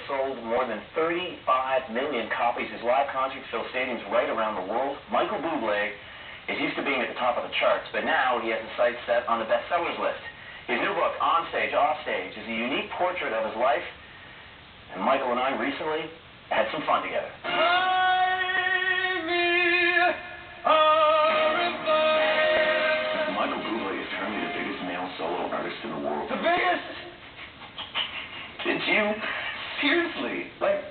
sold more than 35 million copies. His live concerts fill stadiums right around the world. Michael Buble is used to being at the top of the charts, but now he has his sights set on the bestsellers list. His new book, On Stage, Off Stage, is a unique portrait of his life, and Michael and I recently had some fun together. Michael Buble is currently the biggest male solo artist in the world. The biggest? Did you? Seriously. Like,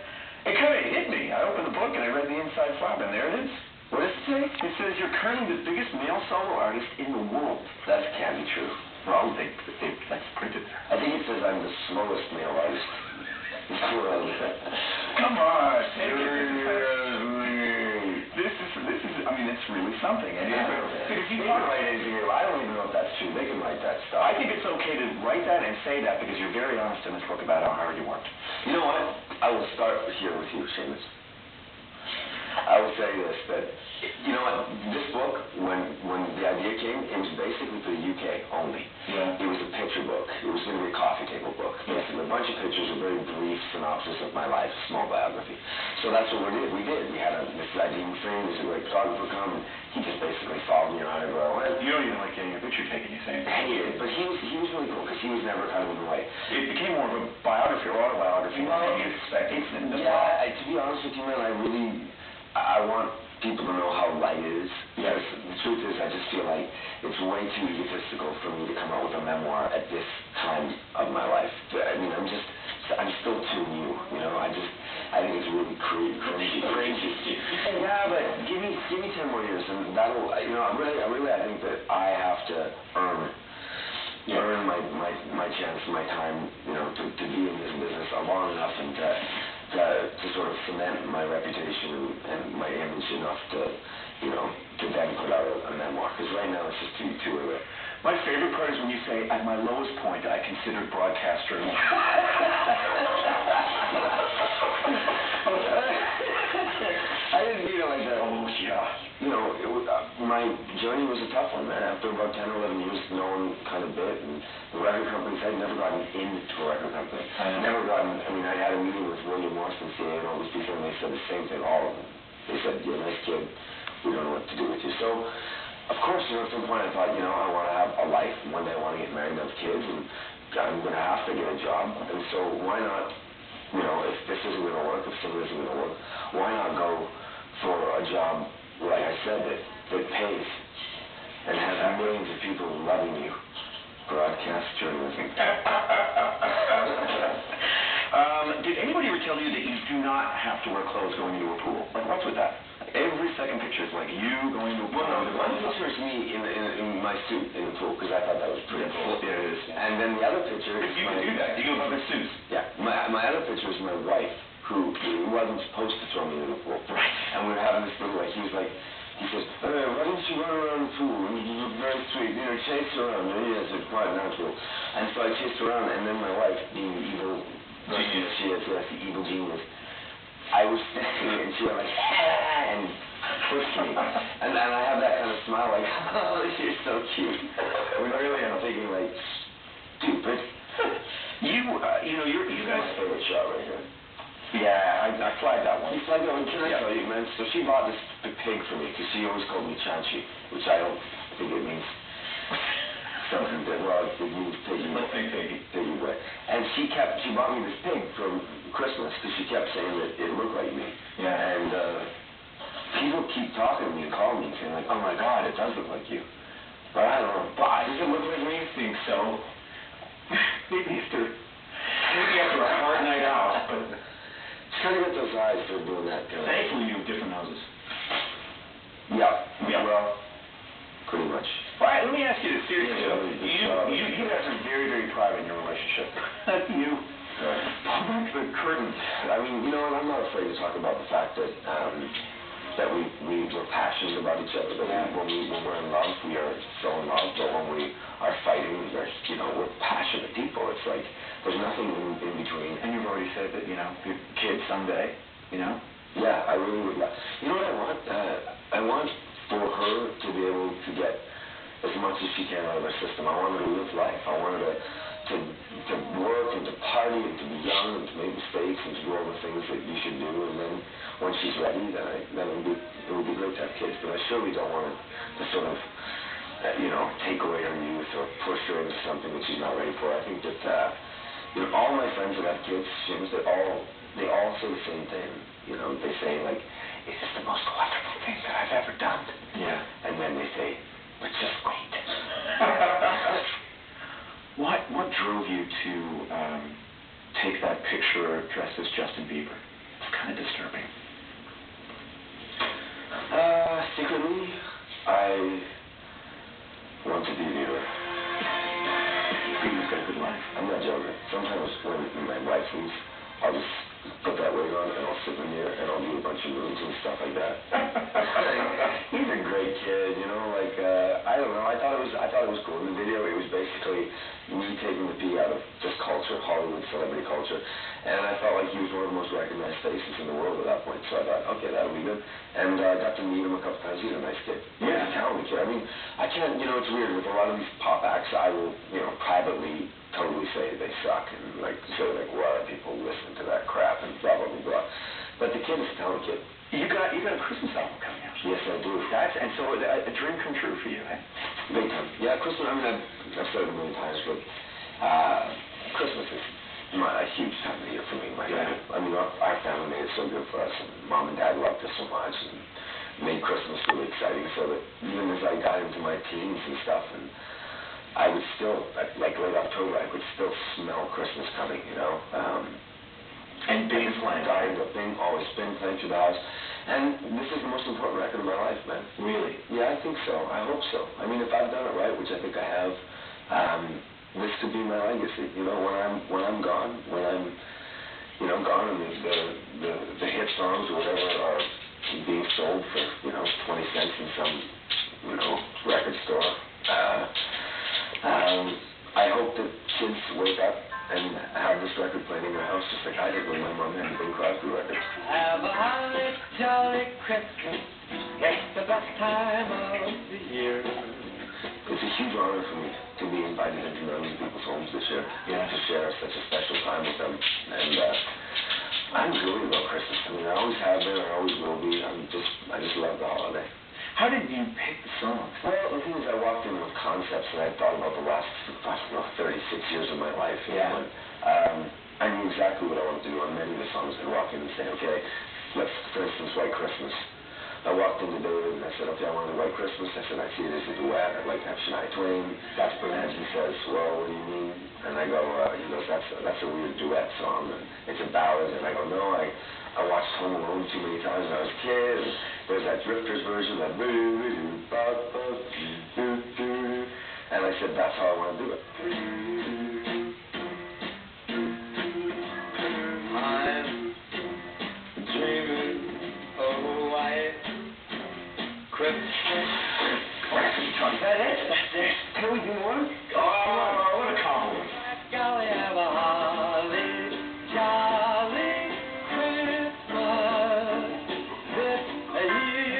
it kind of hit me. I opened the book and I read the inside flap, and there it is. What does it say? It says you're currently the biggest male solo artist in the world. That can't be true. Well, they that's printed there. I think it says I'm the slowest male artist in the world. Come on, take it. This is, I mean, it's really something. And if you can't write anything, I don't even know if that's true. They can write that stuff. I think it's okay to write that and say that because you're very honest in this book about how hard you worked. You know what? I will start here with you, Seamus. I will say this, that, you know what, this book, when the idea came, it was basically for the UK only. Yeah. It was a picture book. It was going to be a coffee table book. Basically, a bunch of pictures, a very brief synopsis of my life, a small biography. So that's what we did. We had this idea frame, there's a great photographer come, and he just basically followed me around everywhere I went. You don't even like getting a picture taken, you say? He did, but he was really cool, because he was never kind of in the way. It became more of a biography or autobiography than you'd expect. To be honest with you, man, I want people to know how light it is. Because the truth is, I just feel like it's way too egotistical for me to come out with a memoir at this time of my life. I mean, I'm still too new, you know. I think it's really crazy. Yeah, but give me 10 more years, and that'll, you know, I think that I have to earn my chance, my time, you know, to be in this business long enough and to sort of cement my reputation and my image enough to, you know, to then put out a memoir. Because right now it's just too early. My favorite part is when you say, at my lowest point, I considered broadcaster. I didn't mean it like that. Oh, yeah. You know, my journey was a tough one, man. After about 10 or 11 years, no one kind of bit. And the record companies, I'd never gotten into a record company. I mean, I had a meeting with William Morrison, CA, and all these people, and they said the same thing, all of them. They said, you're a nice kid. We don't know what to do with you. So, of course, you know, at some point I thought, you know, I want to have a life. One day I want to get married and have kids, and I'm going to have to get a job. And so why not, you know, if this isn't going to work, if something isn't going to work, why not go for a job, like I said, that pays and has millions of people loving you? Broadcast journalism. Did anybody ever tell you that you do not have to wear clothes going into a pool? Like, what's with that? Every second picture is like you going into a pool. Well, no, one picture is me in my suit in the pool, because I thought that was pretty cool. Yeah, it is. And then the other picture is you can do that. You go above the suits. Yeah. My other picture is my wife, who wasn't supposed to throw me in the pool. Right. And we were having this little, like, he says, why don't you run around the pool? And you look very sweet. You know, chase her around. Yes, it's quite natural. And so I chased her around, and then my wife, being the evil genius she is, yes, the evil genius, I was standing, and she went like, and pushed me. And I have that kind of smile, like, oh, you're so cute. When really I'm thinking, like, stupid. You know, you guys. My favorite shot right here. Yeah, I flagged that one. You flagged that one? Can I tell you, man? So she bought this pig for me, because she always called me Chanchi, which I don't think it means something that, well, it means piggy. Let's say piggy. Piggy boy. And she bought me this pig from Christmas, because she kept saying that it looked like me. Yeah. And people keep talking to me and calling me and saying, like, oh my God, it does look like you. But I don't know. Does it look like me? I think so. Maybe after a hard night out, but it's kind of got those eyes that are doing that kind of. Thankfully, you have different noses. Yeah. Well, pretty much. All right, let me ask you this seriously. You guys are very, very private in your relationship. You. Pull back the curtain. I mean, you know what? I'm not afraid to talk about the fact that we're passionate about each other. That when we're in love, we are so in love. But when we are fighting, we're passionate people. It's like there's nothing in between. And you've already said that, you know, your kids someday, you know. Yeah, I really would like. You know what I want? I want for her to be able to get as much as she can out of her system. I want her to live life. I want her to work and to party and to be young and to make mistakes and to grow she's ready, then it would be great to have kids. But I surely don't want to sort of, take away her youth or push her into something that she's not ready for. I think that, all my friends that have kids, Seamus, they all say the same thing. They say, like, it's just the most wonderful thing that I've ever done. Yeah. And then they say, but just wait. What drove you to take that picture dressed as Justin Bieber? It's kind of disturbing. Secretly, I want to be Bieber. Bieber's got a good life. I'm not joking. Sometimes when my wife leaves, I'll just put that wig on and I'll sit in the mirror and I'll do a bunch of moves and stuff like that. He's a great kid, I don't know. I thought it was cool. In the video, it was basically me taking the pee out of just culture, Hollywood celebrity culture, and I felt like he was one of the most recognized faces in the world at that point. So I thought, okay, that'll be good. And I got to meet him a couple times. He's a nice kid. Yeah. He's a talented kid. I mean, I can't. It's weird with a lot of these pop acts. I will, privately totally say they suck and say why are people listening to that crap and blah blah blah blah. But the kid is a talented kid. You got a Christmas album coming out. Yes, I do. And so a dream come true for you, eh? Big time. Yeah, Christmas. I mean, I've said it a million times, but Christmas is a huge time of the year for me. My family. I mean, our family made it so good for us, and Mom and Dad loved us so much, and made Christmas really exciting. So that even as I got into my teens and stuff, and I would still, like late October, I could still smell Christmas coming. And Bing's playing. Bing always been playing through the house. And this is the most important record of my life, man. Really? Yeah, I think so. I hope so. I mean, if I've done it right, which I think I have, this could be my legacy. When I'm gone, gone, and the hit songs or whatever are being sold for 20 cents in some record store. I hope that kids wake up and have this record playing in their house just like I did when my mom had the Bing Crosby record. Have a holly jolly Christmas. It's the best time of the year. It's a huge honor for me to be invited into millions of people's homes this year. Yeah. To share such a special time with them. And I'm really about Christmas. I mean, I always have been, I always will be. I just love the holiday. How did you pick the songs? Well, the thing is, I walked in with concepts that I thought about the last, 36 years of my life. Yeah. I knew exactly what I wanted to do on many of the songs. I'd walk in and say, okay, let's, for instance, White Christmas. I walked into David and I said, okay, I want a White Christmas. I said, I see it as a duet. I'd like to have Shania Twain. That's brilliant. And he says, well, what do you mean? And I go, he goes, that's a weird duet song, and it's a ballad. And I go, no, I watched Home Alone too many times when I was a kid. And there's that Drifters version, that and I said, that's how I want to do it. I'm dreaming of a white Christmas. Is that it? That's it. Can we do more? Oh, what a compliment. Golly, have a holly jolly Christmas this year.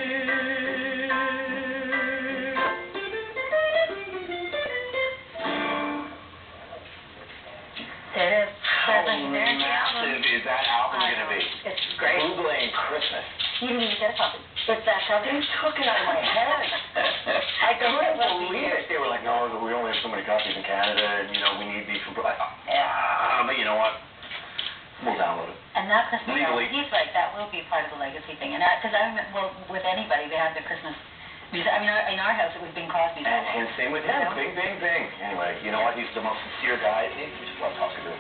There it is. How massive is that album going to be? It's great. Buble and Christmas. You didn't even get a copy. It's that cover. They took it out of my head. I couldn't believe it. They were like, no, we only have so many copies in Canada, and, we need these for... but you know what? We'll download it. And that Christmas album, Legally. he's right, that will be part of the legacy thing. And because I remember, well, with anybody, they had their Christmas music. I mean, in our house, it was Bing Crosby. And same with him. Bing, bing, bing. Anyway, you know what? He's the most sincere guy. I just love talking to him.